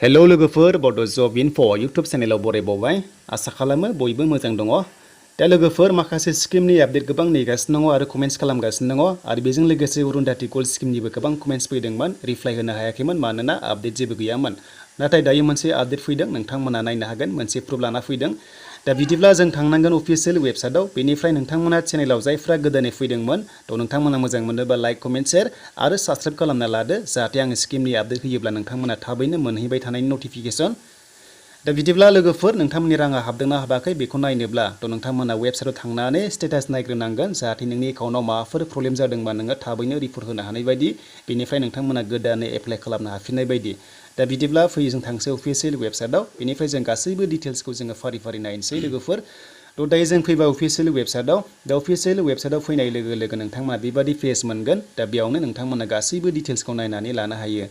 hello लोगोफोर बड' जब enough' YouTube चेनेलाव बरायबावबाय आसा खालामो बयबो मोजां दङ दा लोगोफोर माखासे स्किमनि आपडेट गोबां नेगासिनो दङ आरो कमेन्ट्स खालामगासिनो दङ आरो बेजों लोगोसे अरुन्धति गोल्ड स्किमनिबो गोबां कमेन्ट्स फैदोंमोन रिप्लाइ होनो हायाखैमोन मानोना आपडेट जेबो गैयामोन नाथाय दायो मोनसे आपडेट फैदों नोंथांमोना नायनो हागोन मोनसे प्रुफ लाना फैदों दा बिदिब्ला जों थांनांगोन अफिशियेल वेबसाइटआव बेनिफ्राय नोंथांमोना चेनेलाव जायफ्रा गोदानै फैदोंमोन थ' नोंथांमोना मोजां मोनोबा लाइक कमेन्ट शेयार आरो साबस्क्राइब खालामना लादो जाहाथे आङो स्किमनि आपडेट होयोब्ला नोंथांमोना थाबैनो मोनहैबाय थानायनि नटिफिकेसन दा बिदिब्ला लोगोफोर नोंथांमोननि राङा हाबदोंना हाबाखै बेखौ नायनोब्ला थ' नोंथांमोना वेबसाइटआव थांनानै स्टेटास नायग्रोनांगोन जाहाथे नोंनि एकाउन्टआव माबाफोर प्रब्लेम जादोंबा नोङो थाबैनो रिपर्ट होनो हानाय बायदि बेनिफ्राय नोंथांमोना गोदानै एप्लाइ खालामनो हाफिननाय बायदि दा बिदिब्ला फैयो जों थांसै अफिशियेल वेबसाइटआव बेनिफ्राय जों गासैबो डिटेल्सखौ जोङो फारि फारि नायनोसै लोगोफोर थ' दायो जों फैबा अफिशियेल वेबसाइटआव दा अफिशियेल वेबसाइटआव फैनाय लोगो लोगो नोंथांमोना बेबादि पेज मोनगोन दा बेयावनो नोंथांमोना गासैबो डिटेल्सखौ नायनानै लानो हायो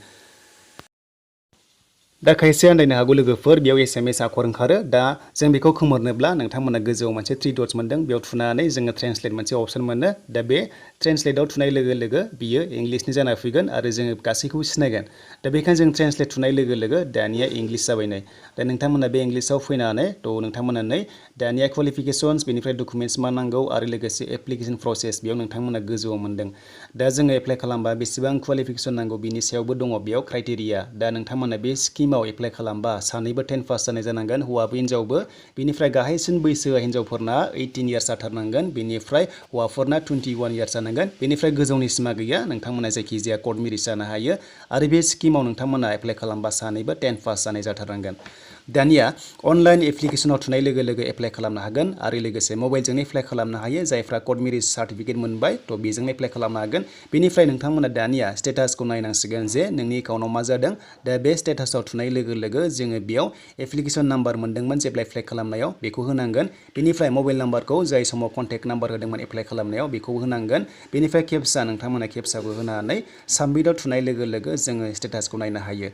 दा खायसे आन्दायनो हागौ लोगोफोर बेयाव SMS आखर ओंखारो दा जों बेखौ खोमोरनोब्ला नोंथांमोना गोजौआव मोनसे 3 डट्स मोनदों बेयाव थुनानै जोङो ट्रेन्सलेट मोनसे अपसन मोनो दा बे ट्रेन्सलेटआव थुनाय लोगो लोगो बियो इंलिसनि जाना फैगोन आरो जोङो गासैखौबो सिनायगोन दा बेखायनो जों ट्रेन्सलेट थुनाय लोगो लोगो दानिया इंलिस जाबाय नै दा नोंथांमोना बे इंलिसाव फैनानै थ' नोंथांमोना नै दानिया क्वालिफिकेशन्स बेनिफ्राय डकुमेन्ट्स मा नांगौ आरो लोगोसे एप्लिकेसन प्रसेस बेयाव नोंथांमोना गोजौआव मोनदों दा जोङो एप्लाइ खालामबा बेसेबां क्वालिफिकेसन नांगौ बिनि सायावबो दङ बेयाव क्राइटेरिया दा नोंथांमोना बे स्किमाव एप्लाइ खालामबा सानैबो 10 पास जानाय जानांगोन हौवाबो हिनजावबो बेनिफ्राय गाहायसिन बैसोआ हिनजावफोरना 18 इयार्स जाथारनांगोन बेनिफ्राय हौवाफोरना 21 इयार्स जानांगोन बेनिफ्राय गोजौनि सिमा गैया नोंथांमोना जायखिजाया कर्ट मेरिज जानो हायो आरो बे स्किमाव नोंथांमोना एप्लाइ खालामबा सानैबो 10 पास जानाय जाथारनांगोन दानिया अनलाइन एप्लिकेसनाव थुनाय लोगो लोगो एप्लाइ खालामनो हागोन आरो लोगोसे मबाइलजोंनो एप्लाइ खालामनो हायो जायफ्रा कर्ट मेरिज सार्टिफिकेट मोनबाय थ' बेजोंनो एप्लाइ खालामनो हागोन बेनिफ्राय नोंथांमोना दानिया स्टेटासखौ नायनांसिगोन जे नोंनि एकाउन्टआव मा जादों दा बे स्टेटासआव थुनाय लोगो लोगो जोङो बेयाव एप्लिकेसन नाम्बार मोनदोंमोन जेब्ला एप्लाइ खालामनायाव बेखौ होनांगोन बेनिफ्राय मबाइल नाम्बारखौ जाय समाव कन्टेक्ट नाम्बार होदोंमोन एप्लाइ खालामनायाव बेखौ होनांगोन बेनिफ्राय केपसा नोंथांमोना केपसाखौ होनानै साबमिटआव थुनाय लोगो लोगो जोङो स्टेटासखौ नायनो हायो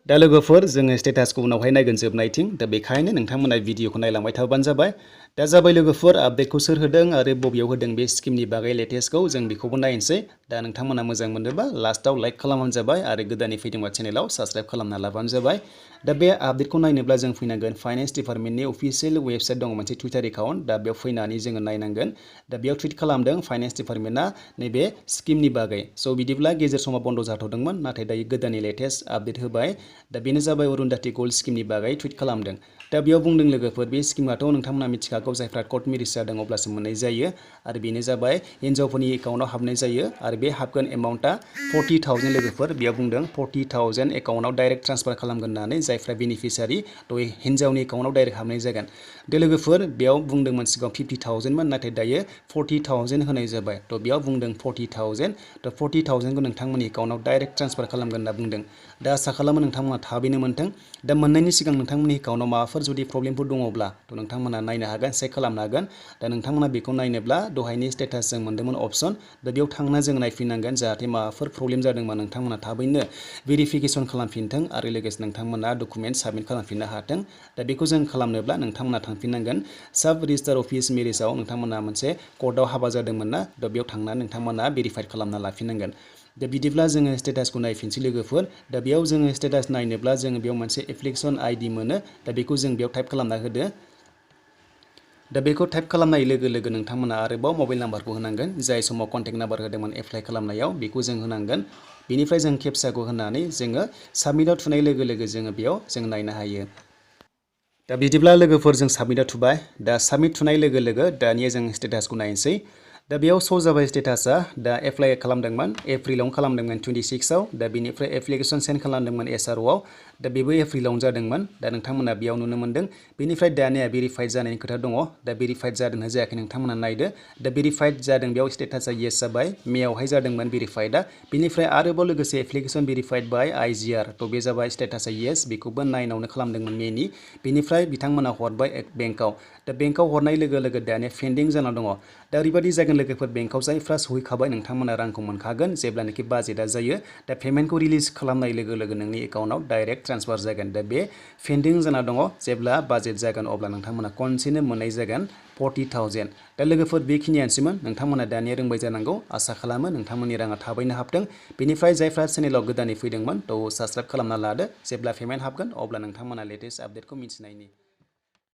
दा लोगोफोर जोङो स्टेटासखौ उनावहाय नायगोन जोबनायथिं दा बेखायनो नोंथांमोना भिडिअखौ नायलांबाय थाबानो जाबाय दा जाबाय लोगोफोर आपडेटखौ सोर होदों आरो बबेयाव होदों बे स्किमनि बागै लेटेस्टखौ जों बेखौबो नायनोसै दा नोंथांमोना मोजां मोनोबा लास्टआव लाइक खालामबानो जाबाय आरो गोदानै फैदोंबा चेनेलाव साबस्क्राइब खालामना लाबानो जाबाय दा बे आपडेटखौ नायनोब्ला जों फैनांगोन फाइनेन्स डिपार्टमेन्टनि अफिशियेल वेबसाइट दङ मोनसे टुइटार एकाउन्ट दा बेयाव फैनानै जोङो नायनांगोन दा बेयाव टुइट खालामदों फाइनेन्स डिपार्टमेन्टआ नैबे स्किमनि बागै स' बिदिब्ला गेजेर समाव बन्द जाथ'दोंमोन नाथाय दायो गोदानै लेटेस्ट आपडेट होबाय दा बेनो जाबाय अरुन्धति गोल्ड स्किमनि बागै टुइट खालामदों दा बेयाव बुंदों लोगोफोर बे स्किमाथ' नोंथांमोना मिथिखागौ जायफ्रा कर्ट मेरिज जादों अब्लासो मोननाय जायो आरो बेनो जाबाय हिन्जावफोरनि एकाउन्टआव हाबनाय जायो आरो बे हाबगोन एमाउन्टआ 40,000 लोगोफोर बेयाव बुंदों 40,000 एकाउन्टआव डाइरेक्ट ट्रान्सफार खालामगोन होननानै जायफ्रा बेनिफिसियारि थ' हिन्जावनि एकाउन्टआव डाइरेक्ट हाबनाय जागोन दे लोगोफोर बेयाव बुंदोंमोन सिगाङाव 50,000 मोन नाथाय दायो 40,000 होनाय जाबाय थ' बेयाव बुंदों 40,000 थ' 40,000खौ नोंथांमोननि एकाउन्टआव डाइरेक्ट ट्रान्सफार खालामगोन होनना बुंदों दा आसा खालामो नोंथांमोना थाबैनो मोनथों दा मोननायनि सिगां नोंथांमोननि एकाउन्टआव माबाफोर जुदि प्रब्लेमफोर दङब्ला थ' नोंथांमोना नायनो हागोन चेक खालामनो हागोन दा नोंथांमोना बेखौ नायनोब्ला दहायनि स्टेटास जों मोन्दोंमोन अपसन दा बेयाव थांना जों नायफिननांगोन जाहाथे माबाफोर प्रब्लेम जादोंबा नोंथांमोना थाबैनो भेरिफिकेसन खालामफिनथों आरो लोगोसे नोंथांमोना डकुमेन्ट साबमिट खालामफिननो हाथों दा बेखौ जों खालामनोब्ला नोंथांमोना थांफिननांगोन साब रेजिस्टार अफिस मेरिजाव नोंथांमोना मोनसे कर्टआव हाबा जादोंमोन ना दा बेयाव थांनानै नोंथांमोना भेरिफाइड खालामना लाफिननांगोन दा बिदिब्ला जोङो स्टेटासखौ नायफिनसै लोगोफोर दा बेयाव जोङो स्टेटास नायनोब्ला जोङो बेयाव मोनसे एप्लिकेसन आइडि मोनो दा बेखौ जों बेयाव टाइप खालामना होदो दा बेखौ टाइप खालामनाय लोगो लोगो नोंथांमोना आरोबाव मबाइल नाम्बारखौ होनांगोन जाय समाव कन्टेक्ट नाम्बार होदोंमोन एप्लाइ खालामनायाव बेखौ जों होनांगोन बेनिफ्राय जों केपसाखौ होनानै जोङो साबमिटआव थुनाय लोगो लोगो जोङो बेयाव जों नायनो हायो दा बिदिब्ला लोगोफोर जों साबमिटआव थुबाय दा साबमिट थुनाय लोगो लोगो दानिया जों स्टेटासखौ नायनोसै दा बेयाव श' जाबाय स्टेटासा दा एप्लाइ खालामदोंमोन एप्रिलावनो खालामदोंमोन 26आव दा बेनिफ्राय एप्लिकेसन सेन्ड खालामदोंमोन SROआव दा बेबो एप्रिलावनो जादोंमोन दा नोंथांमोना बेयाव नुनो मोन्दों बेनिफ्राय दानिया भेरिफाइड जानायनि खोथा दङ दा भेरिफाइड जादोंना जायाखै नोंथांमोना नायदो दा भेरिफाइड जादों बेयाव स्टेटासा येस जाबाय मेआवहाय जादोंमोन भेरिफाइडआ बेनिफ्राय आरोबाव लोगोसे एप्लिकेसन भेरिफाइड बाय IGR थ' बे जाबाय स्टेटासा येस बेखौबो 9आवनो खालामदोंमोन मेनि बेनिफ्राय बिथांमोना हरबाय बेंकआव दा बेंकआव हरनाय लोगो लोगो दानिया पेन्डिं जाना दङ दा ओरैबायदि जागोन लोगोफोर बेंकआव जायफ्रा सहैखाबाय नोंथांमोना रांखौ मोनखागोन जेब्लानोखि बाजेटआ जायो दा पेमेन्टखौ रिलिज खालामनाय लोगो लोगो नोंनि एकाउन्टआव डाइरेक्ट ट्रेन्सफार जागोन दा बे पेन्डिं जाना दङ जेब्ला बाजेट जागोन अब्ला नोंथांमोना खनसेनो मोननाय जागोन 40,000 दा लोगोफोर बेखिनियानोसैमोन नोंथांमोना दानिया रोंबाय जानांगौ आसा खालामो नोंथांमोननि राङा थाबैनो हाबदों बेनिफ्राय जायफ्रा चेनेलाव गोदानै फैदोंमोन थ' साबस्क्राइब खालामना लादो जेब्ला पेमेन्ट हाबगोन अब्ला नोंथांमोना लेटेस्ट आपडेटखौ मिथिनायनि